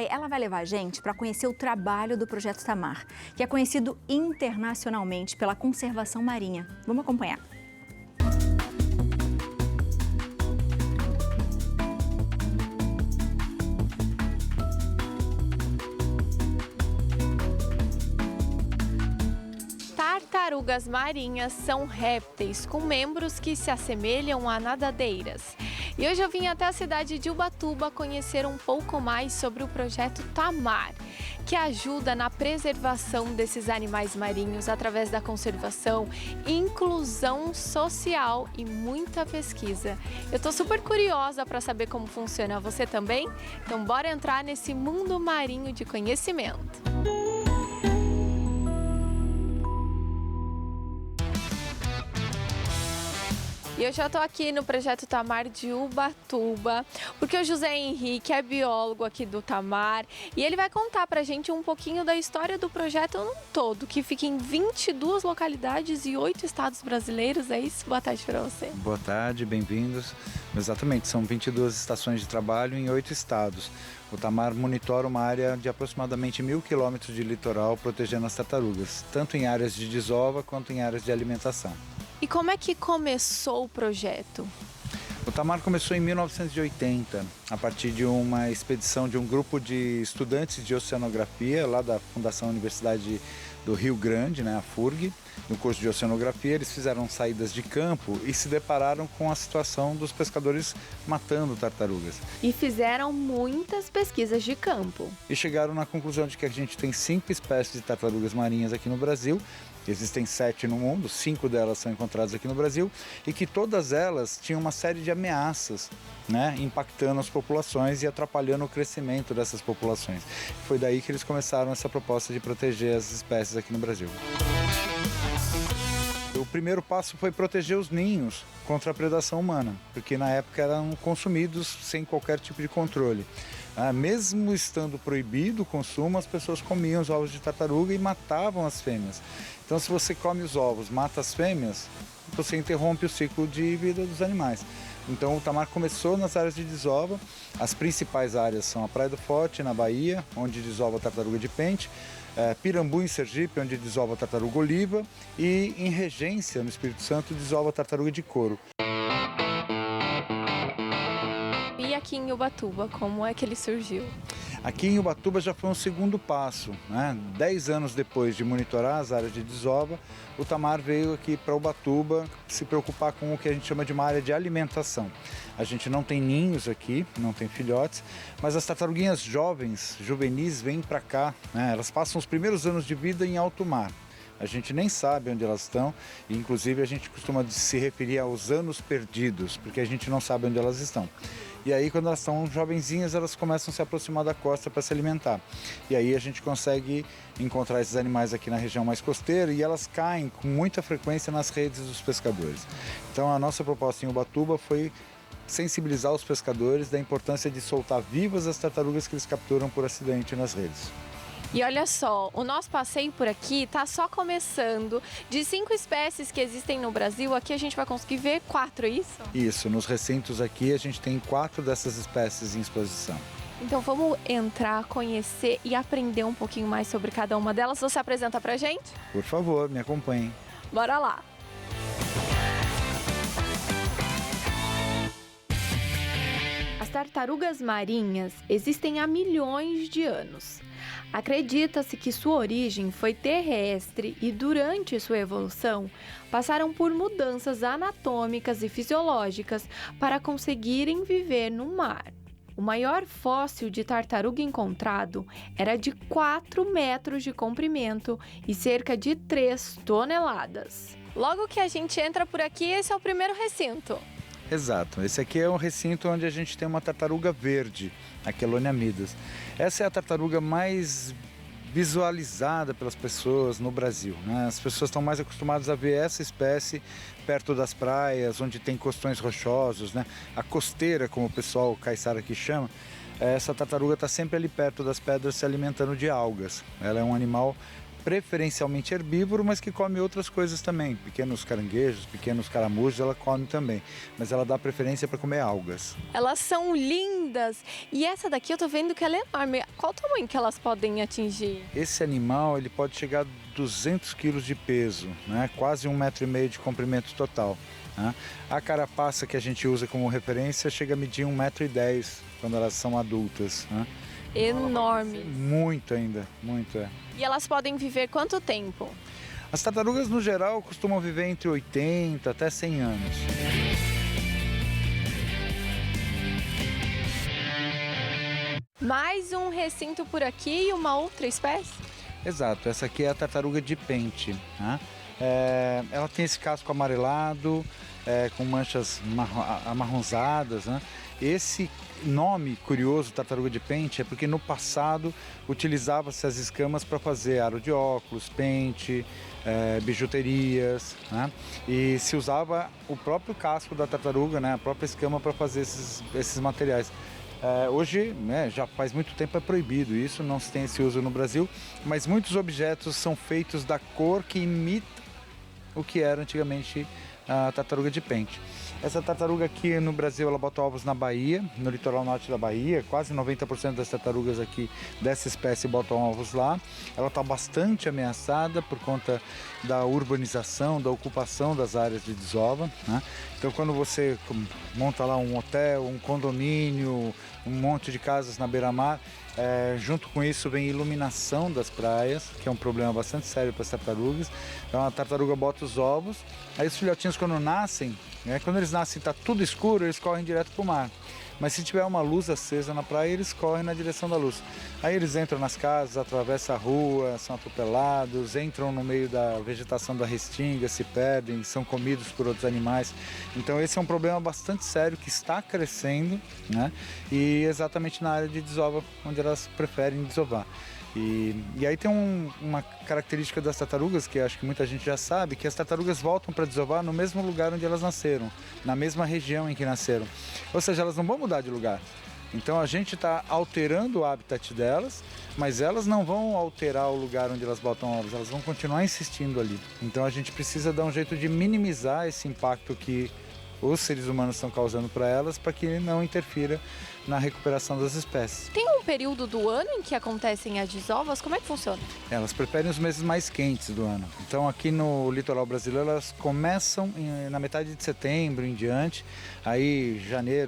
Ela vai levar a gente para conhecer o trabalho do Projeto Tamar, que é conhecido internacionalmente pela conservação marinha. Vamos acompanhar. Tartarugas marinhas são répteis com membros que se assemelham a nadadeiras. E hoje eu vim até a cidade de Ubatuba conhecer um pouco mais sobre o projeto Tamar, que ajuda na preservação desses animais marinhos através da conservação, inclusão social e muita pesquisa. Eu estou super curiosa para saber como funciona. Você também? Então bora entrar nesse mundo marinho de conhecimento. E eu já estou aqui no Projeto Tamar de Ubatuba, porque o José Henrique é biólogo aqui do Tamar e ele vai contar pra gente um pouquinho da história do projeto no todo, que fica em 22 localidades e 8 estados brasileiros. É isso? Boa tarde para você. Boa tarde, bem-vindos. Exatamente, são 22 estações de trabalho em 8 estados. O Tamar monitora uma área de aproximadamente 1.000 quilômetros de litoral protegendo as tartarugas, tanto em áreas de desova quanto em áreas de alimentação. E como é que começou o projeto? O Tamar começou em 1980, a partir de uma expedição de um grupo de estudantes de oceanografia, lá da Fundação Universidade do Rio Grande, a FURG, no curso de oceanografia. Eles fizeram saídas de campo e se depararam com a situação dos pescadores matando tartarugas. E fizeram muitas pesquisas de campo. E chegaram na conclusão de que a gente tem 5 espécies de tartarugas marinhas aqui no Brasil. Existem 7 no mundo, 5 delas são encontradas aqui no Brasil, e que todas elas tinham uma série de ameaças, impactando as populações e atrapalhando o crescimento dessas populações. Foi daí que eles começaram essa proposta de proteger as espécies aqui no Brasil. O primeiro passo foi proteger os ninhos contra a predação humana, porque na época eram consumidos sem qualquer tipo de controle. Mesmo estando proibido o consumo, as pessoas comiam os ovos de tartaruga e matavam as fêmeas. Então, se você come os ovos, mata as fêmeas, você interrompe o ciclo de vida dos animais. Então, o Tamar começou nas áreas de desova. As principais áreas são a Praia do Forte, na Bahia, onde desova a tartaruga de pente, Pirambu, em Sergipe, onde desova a tartaruga oliva, e em Regência, no Espírito Santo, desova a tartaruga de couro. E aqui em Ubatuba, como é que ele surgiu? Aqui em Ubatuba já foi um segundo passo, 10 anos depois de monitorar as áreas de desova, o Tamar veio aqui para Ubatuba se preocupar com o que a gente chama de uma área de alimentação. A gente não tem ninhos aqui, não tem filhotes, mas as tartaruguinhas jovens, juvenis, vêm para cá, elas passam os primeiros anos de vida em alto mar. A gente nem sabe onde elas estão, e inclusive a gente costuma se referir aos anos perdidos, porque a gente não sabe onde elas estão. E aí, quando elas estão jovenzinhas, elas começam a se aproximar da costa para se alimentar. E aí a gente consegue encontrar esses animais aqui na região mais costeira, e elas caem com muita frequência nas redes dos pescadores. Então a nossa proposta em Ubatuba foi sensibilizar os pescadores da importância de soltar vivas as tartarugas que eles capturam por acidente nas redes. E olha só, o nosso passeio por aqui está só começando. De 5 espécies que existem no Brasil, aqui a gente vai conseguir ver 4, é isso? Isso, nos recintos aqui a gente tem 4 dessas espécies em exposição. Então vamos entrar, conhecer e aprender um pouquinho mais sobre cada uma delas. Você apresenta pra gente? Por favor, me acompanhem. Bora lá! As tartarugas marinhas existem há milhões de anos. Acredita-se que sua origem foi terrestre e, durante sua evolução, passaram por mudanças anatômicas e fisiológicas para conseguirem viver no mar. O maior fóssil de tartaruga encontrado era de 4 metros de comprimento e cerca de 3 toneladas. Logo que a gente entra por aqui, esse é o primeiro recinto. Exato, esse aqui é um recinto onde a gente tem uma tartaruga verde, a Chelonia midas. Essa é a tartaruga mais visualizada pelas pessoas no Brasil, As pessoas estão mais acostumadas a ver essa espécie perto das praias, onde tem costões rochosos, A costeira, como o pessoal caiçara aqui chama. Essa tartaruga está sempre ali perto das pedras se alimentando de algas. Ela é um animal preferencialmente herbívoro, mas que come outras coisas também. Pequenos caranguejos, pequenos caramujos, ela come também. Mas ela dá preferência para comer algas. Elas são lindas. E essa daqui eu tô vendo que ela é enorme. Qual o tamanho que elas podem atingir? Esse animal ele pode chegar a 200 quilos de peso, né? Quase 1,5 metro de comprimento total. Né? A carapaça que a gente usa como referência chega a medir 1,10 m quando elas são adultas. Né? Enorme. Muito ainda, muito é. E elas podem viver quanto tempo? As tartarugas, no geral, costumam viver entre 80 até 100 anos. Mais um recinto por aqui e uma outra espécie? Exato, essa aqui é a tartaruga de pente. Né? Ela tem esse casco amarelado, com manchas amarronzadas. Né? Esse nome curioso, tartaruga de pente, é porque no passado utilizava-se as escamas para fazer aro de óculos, pente, bijuterias, né? E se usava o próprio casco da tartaruga, né? A própria escama para fazer esses materiais. Hoje, né, já faz muito tempo é proibido isso, não se tem esse uso no Brasil, mas muitos objetos são feitos da cor que imita o que era antigamente a tartaruga de pente. Essa tartaruga aqui no Brasil, ela bota ovos na Bahia, no litoral norte da Bahia. Quase 90% das tartarugas aqui dessa espécie botam ovos lá. Ela está bastante ameaçada por conta da urbanização, da ocupação das áreas de desova. Né? Então, quando você monta lá um hotel, um condomínio, um monte de casas na beira-mar, junto com isso vem iluminação das praias, que é um problema bastante sério para as tartarugas. Então a tartaruga bota os ovos, aí os filhotinhos quando nascem, quando eles nascem está tudo escuro, eles correm direto para o mar. Mas se tiver uma luz acesa na praia, eles correm na direção da luz. Aí eles entram nas casas, atravessam a rua, são atropelados, entram no meio da vegetação da restinga, se perdem, são comidos por outros animais. Então esse é um problema bastante sério que está crescendo, né? E exatamente na área de desova, onde elas preferem desovar. E aí tem uma característica das tartarugas, que acho que muita gente já sabe, que as tartarugas voltam para desovar no mesmo lugar onde elas nasceram, na mesma região em que nasceram. Ou seja, elas não vão mudar de lugar. Então a gente está alterando o habitat delas, mas elas não vão alterar o lugar onde elas botam ovos, elas vão continuar insistindo ali. Então a gente precisa dar um jeito de minimizar esse impacto que os seres humanos estão causando para elas, para que não interfira na recuperação das espécies. Tem um período do ano em que acontecem as desovas? Como é que funciona? Elas preferem os meses mais quentes do ano. Então aqui no litoral brasileiro elas começam na metade de setembro em diante. Aí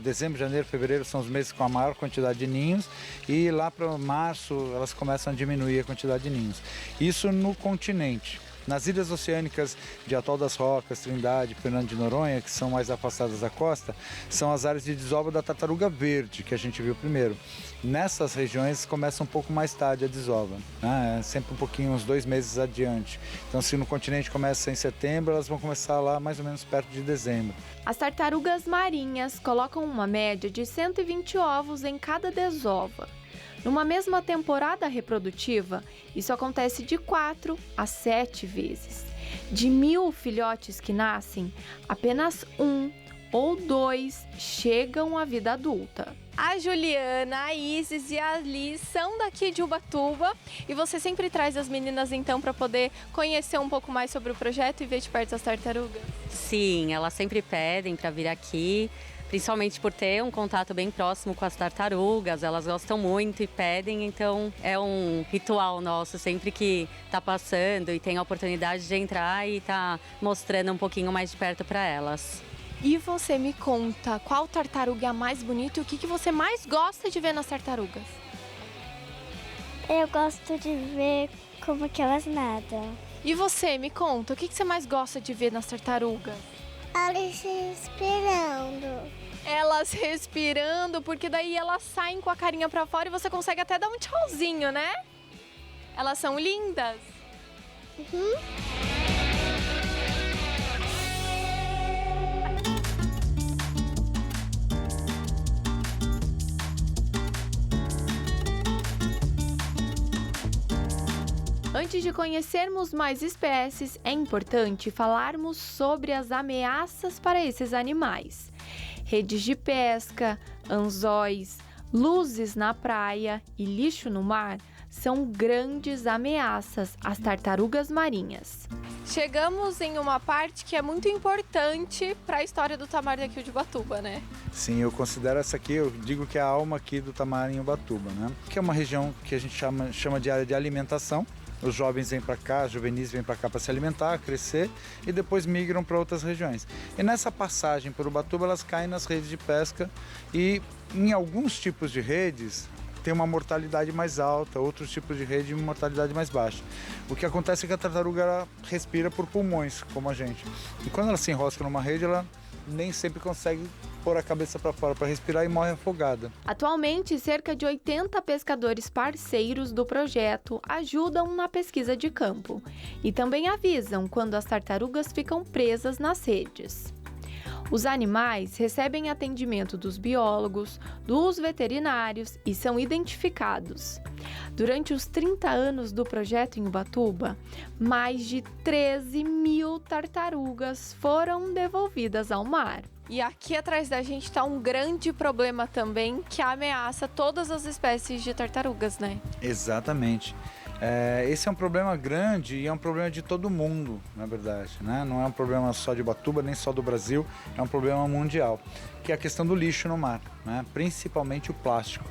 dezembro, janeiro, fevereiro são os meses com a maior quantidade de ninhos. E lá para março elas começam a diminuir a quantidade de ninhos. Isso no continente. Nas ilhas oceânicas de Atol das Rocas, Trindade, Fernando de Noronha, que são mais afastadas da costa, são as áreas de desova da tartaruga verde, que a gente viu primeiro. Nessas regiões começa um pouco mais tarde a desova, né? Sempre um pouquinho, uns 2 meses adiante. Então se no continente começa em setembro, elas vão começar lá mais ou menos perto de dezembro. As tartarugas marinhas colocam uma média de 120 ovos em cada desova. Numa mesma temporada reprodutiva, isso acontece de 4 a 7 vezes. De 1.000 filhotes que nascem, apenas 1 ou 2 chegam à vida adulta. A Juliana, a Isis e a Liz são daqui de Ubatuba e você sempre traz as meninas então para poder conhecer um pouco mais sobre o projeto e ver de perto as tartarugas? Sim, elas sempre pedem para vir aqui. Principalmente por ter um contato bem próximo com as tartarugas, elas gostam muito e pedem, então é um ritual nosso, sempre que está passando e tem a oportunidade de entrar e tá mostrando um pouquinho mais de perto para elas. E você me conta, qual tartaruga é a mais bonita e o que você mais gosta de ver nas tartarugas? Eu gosto de ver como que elas nadam. E você, me conta, o que você mais gosta de ver nas tartarugas? Elas respirando. Elas respirando, porque daí elas saem com a carinha pra fora e você consegue até dar um tchauzinho, né? Elas são lindas. Uhum. Antes de conhecermos mais espécies, é importante falarmos sobre as ameaças para esses animais. Redes de pesca, anzóis, Luzes na praia e lixo no mar são grandes ameaças às tartarugas marinhas. Chegamos em uma parte que é muito importante para a história do tamar daqui de Ubatuba, né? Sim, eu considero essa aqui, eu digo que é a alma aqui do tamar em Ubatuba, né? Que é uma região que a gente chama de área de alimentação. Os jovens vêm para cá, os juvenis vêm para cá para se alimentar, crescer e depois migram para outras regiões. E nessa passagem por Ubatuba, elas caem nas redes de pesca e em alguns tipos de redes tem uma mortalidade mais alta, outros tipos de rede uma mortalidade mais baixa. O que acontece é que a tartaruga ela respira por pulmões, como a gente. E quando ela se enrosca numa rede, ela nem sempre consegue pôr a cabeça para fora para respirar e morre afogada. Atualmente, cerca de 80 pescadores parceiros do projeto ajudam na pesquisa de campo e também avisam quando as tartarugas ficam presas nas redes. Os animais recebem atendimento dos biólogos, dos veterinários e são identificados. Durante os 30 anos do projeto em Ubatuba, mais de 13 mil tartarugas foram devolvidas ao mar. E aqui atrás da gente está um grande problema também que ameaça todas as espécies de tartarugas, né? Exatamente. Esse é um problema grande e é um problema de todo mundo, na verdade, né? Não é um problema só de Ubatuba, nem só do Brasil, é um problema mundial, que é a questão do lixo no mar, né? Principalmente o plástico.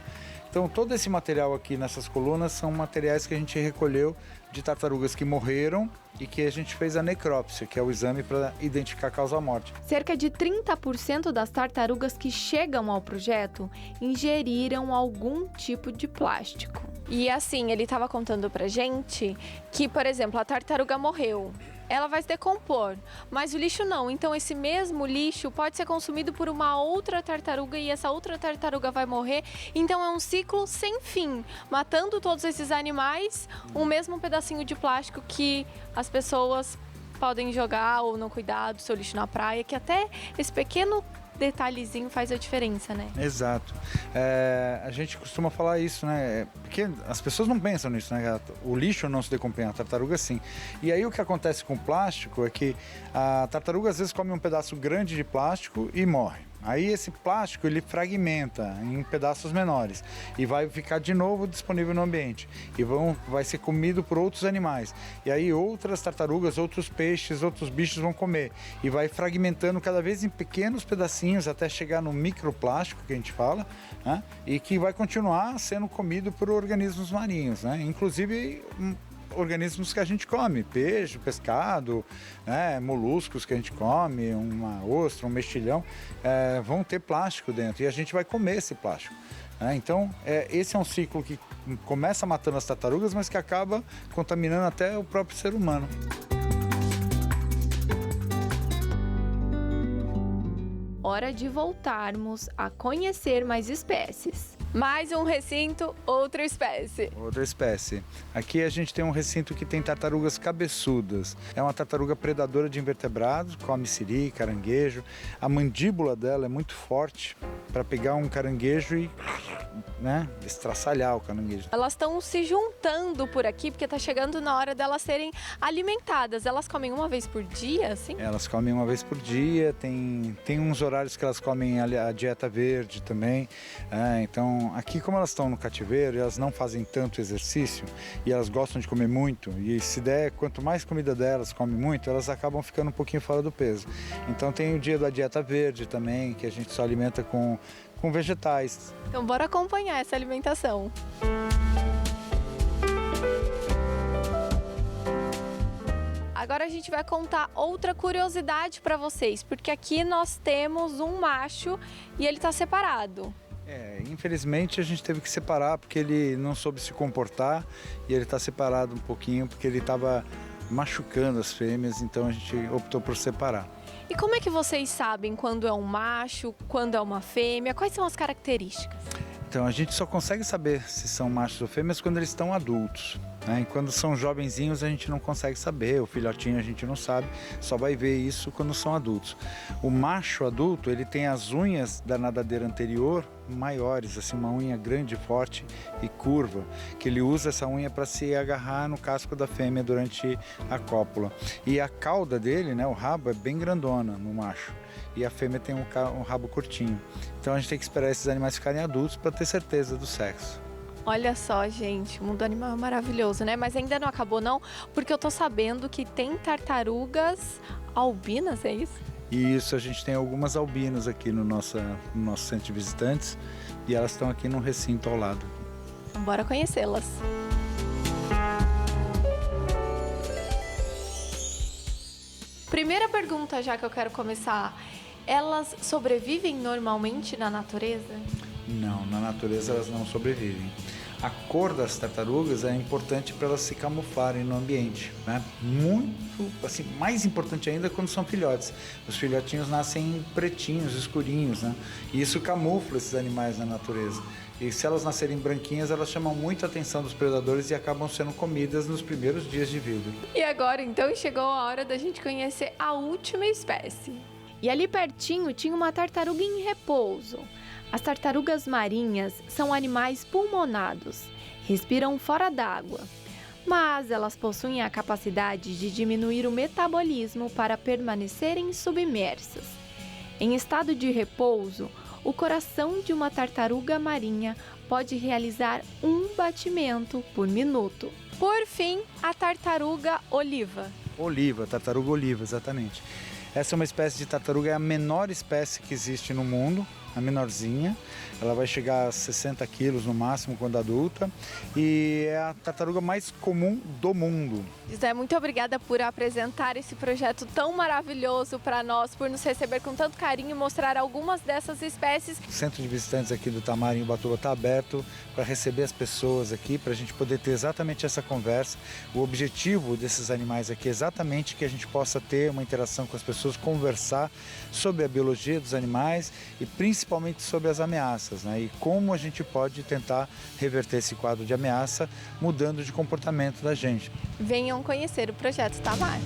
Então, todo esse material aqui nessas colunas são materiais que a gente recolheu de tartarugas que morreram e que a gente fez a necrópsia, que é o exame para identificar a causa-morte. Cerca de 30% das tartarugas que chegam ao projeto ingeriram algum tipo de plástico. E assim, ele estava contando pra gente que, por exemplo, a tartaruga morreu. Ela vai se decompor, mas o lixo não. Então, esse mesmo lixo pode ser consumido por uma outra tartaruga e essa outra tartaruga vai morrer. Então, é um ciclo sem fim, matando todos esses animais, o mesmo pedacinho de plástico que as pessoas podem jogar ou não cuidar do seu lixo na praia, que até esse pequeno detalhezinho faz a diferença, né? Exato. A gente costuma falar isso, né? Porque as pessoas não pensam nisso, né? O lixo não se decompõe, a tartaruga sim. E aí o que acontece com o plástico é que a tartaruga às vezes come um pedaço grande de plástico e morre. Aí esse plástico ele fragmenta em pedaços menores e vai ficar de novo disponível no ambiente e vai ser comido por outros animais. E aí outras tartarugas, outros peixes, outros bichos vão comer e vai fragmentando cada vez em pequenos pedacinhos até chegar no microplástico que a gente fala, né? E que vai continuar sendo comido por organismos marinhos, né? Inclusive organismos que a gente come, peixe, pescado, né, moluscos que a gente come, uma ostra, um mexilhão, vão ter plástico dentro e a gente vai comer esse plástico. Então, esse é um ciclo que começa matando as tartarugas, mas que acaba contaminando até o próprio ser humano. Hora de voltarmos a conhecer mais espécies. Mais um recinto, outra espécie. Outra espécie. Aqui a gente tem um recinto que tem tartarugas cabeçudas. É uma tartaruga predadora de invertebrados, come siri, caranguejo. A mandíbula dela é muito forte para pegar um caranguejo e, né, estraçalhar o caranguejo. Elas estão se juntando por aqui porque está chegando na hora delas serem alimentadas. Elas comem uma vez por dia, assim? Elas comem uma vez por dia. Tem uns horários que elas comem a dieta verde também. Então, aqui como elas estão no cativeiro, elas não fazem tanto exercício e elas gostam de comer muito. E se der, quanto mais comida delas come muito, elas acabam ficando um pouquinho fora do peso. Então tem o dia da dieta verde também, que a gente só alimenta com vegetais. Então bora acompanhar essa alimentação. Agora a gente vai contar outra curiosidade para vocês, porque aqui nós temos um macho e ele está separado. Infelizmente a gente teve que separar porque ele não soube se comportar e ele está separado um pouquinho porque ele estava machucando as fêmeas, então a gente optou por separar. E como é que vocês sabem quando é um macho, quando é uma fêmea? Quais são as características? Então a gente só consegue saber se são machos ou fêmeas quando eles estão adultos. né? E quando são jovenzinhos a gente não consegue saber, o filhotinho a gente não sabe, só vai ver isso quando são adultos. O macho adulto, ele tem as unhas da nadadeira anterior maiores, assim, uma unha grande, forte e curva, que ele usa essa unha para se agarrar no casco da fêmea durante a cópula. E a cauda dele, né, o rabo, é bem grandona no macho. E a fêmea tem um rabo curtinho. Então a gente tem que esperar esses animais ficarem adultos para ter certeza do sexo. Olha só, gente, o mundo animal é maravilhoso, né? Mas ainda não acabou não, porque eu tô sabendo que tem tartarugas albinas, é isso? E isso, a gente tem algumas albinas aqui no nosso centro de visitantes e elas estão aqui no recinto ao lado. Então, bora conhecê-las. Primeira pergunta já que eu quero começar, elas sobrevivem normalmente na natureza? Não, na natureza elas não sobrevivem. A cor das tartarugas é importante para elas se camuflarem no ambiente, né? Muito, assim, mais importante ainda quando são filhotes. Os filhotinhos nascem pretinhos, escurinhos, né? E isso camufla esses animais na natureza. E se elas nascerem branquinhas, elas chamam muito a atenção dos predadores e acabam sendo comidas nos primeiros dias de vida. E agora, então, chegou a hora da gente conhecer a última espécie. E ali pertinho tinha uma tartaruga em repouso. As tartarugas marinhas são animais pulmonados, respiram fora d'água, mas elas possuem a capacidade de diminuir o metabolismo para permanecerem submersas. Em estado de repouso, o coração de uma tartaruga marinha pode realizar um batimento por minuto. Por fim, a tartaruga oliva. Oliva, tartaruga oliva, exatamente. Essa é uma espécie de tartaruga, é a menor espécie que existe no mundo, a menorzinha. Ela vai chegar a 60 quilos no máximo quando adulta e é a tartaruga mais comum do mundo. José, muito obrigada por apresentar esse projeto tão maravilhoso para nós, por nos receber com tanto carinho e mostrar algumas dessas espécies. O centro de visitantes aqui do Tamar em Ubatuba está aberto para receber as pessoas aqui, para a gente poder ter exatamente essa conversa. O objetivo desses animais aqui é exatamente que a gente possa ter uma interação com as pessoas, conversar sobre a biologia dos animais e principalmente sobre as ameaças, né? E como a gente pode tentar reverter esse quadro de ameaça mudando de comportamento da gente. Venham conhecer o Projeto Tamar.